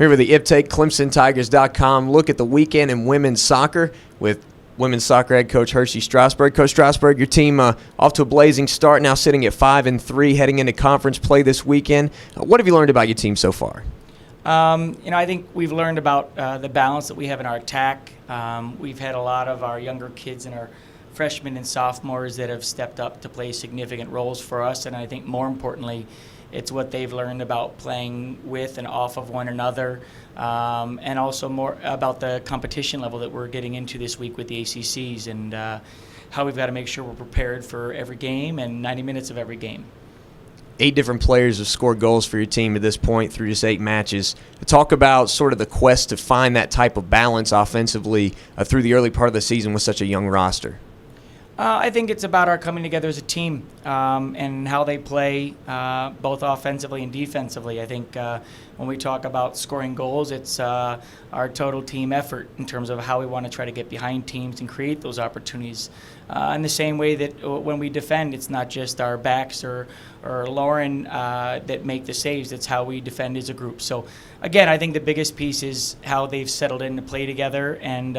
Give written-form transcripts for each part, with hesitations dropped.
Here with the Iptake, ClemsonTigers.com. Look at the weekend in women's soccer with women's soccer head coach Hershey Strosberg. Coach Strosberg, your team off to a blazing start, now sitting at 5-3, heading into conference play this weekend. What have you learned about your team so far? I think we've learned about the balance that we have in our attack. We've had a lot of our younger kids and our freshmen and sophomores that have stepped up to play significant roles for us, and I think more importantly, it's what they've learned about playing with and off of one another, and also more about the competition level that we're getting into this week with the ACCs and how we've got to make sure we're prepared for every game and 90 minutes of every game. 8 different players have scored goals for your team at this point through just 8 matches. Talk about sort of the quest to find that type of balance offensively through the early part of the season with such a young roster. I think it's about our coming together as a team and how they play both offensively and defensively. I think when we talk about scoring goals, it's our total team effort in terms of how we want to try to get behind teams and create those opportunities. In the same way that when we defend, it's not just our backs or Lauren that make the saves. It's how we defend as a group. So, again, I think the biggest piece is how they've settled in to play together. And,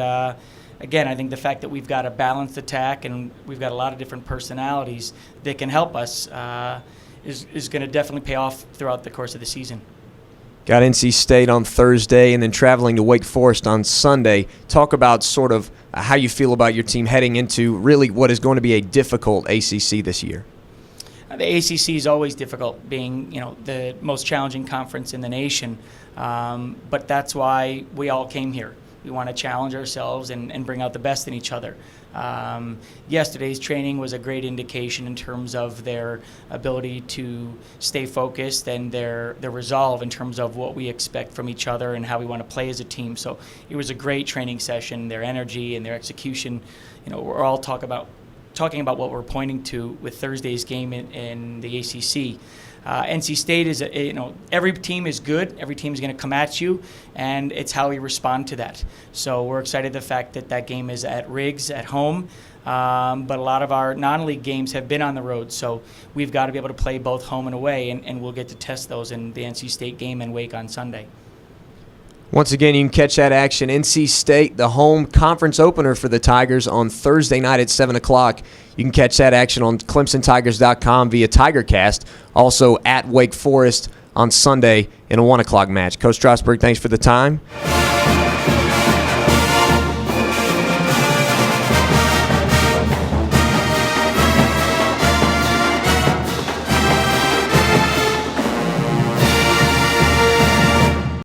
again, I think the fact that we've got a balanced attack and we've got a lot of different personalities that can help us is going to definitely pay off throughout the course of the season. Got NC State on Thursday and then traveling to Wake Forest on Sunday. Talk about sort of how you feel about your team heading into really what is going to be a difficult ACC this year. The ACC is always difficult, being the most challenging conference in the nation, but that's why we all came here. We want to challenge ourselves and bring out the best in each other. Yesterday's training was a great indication in terms of their ability to stay focused and their resolve in terms of what we expect from each other and how we want to play as a team. So it was a great training session. Their energy and their execution, we're all talking about what we're pointing to with Thursday's game in the ACC. NC State is, every team is good. Every team is going to come at you, and it's how we respond to that. So we're excited the fact that game is at Riggs at home, but a lot of our non-league games have been on the road. So we've got to be able to play both home and away, and we'll get to test those in the NC State game and Wake on Sunday. Once again, you can catch that action. NC State, the home conference opener for the Tigers on Thursday night at 7 o'clock. You can catch that action on ClemsonTigers.com via TigerCast. Also at Wake Forest on Sunday in a 1 o'clock match. Coach Strosberg, thanks for the time.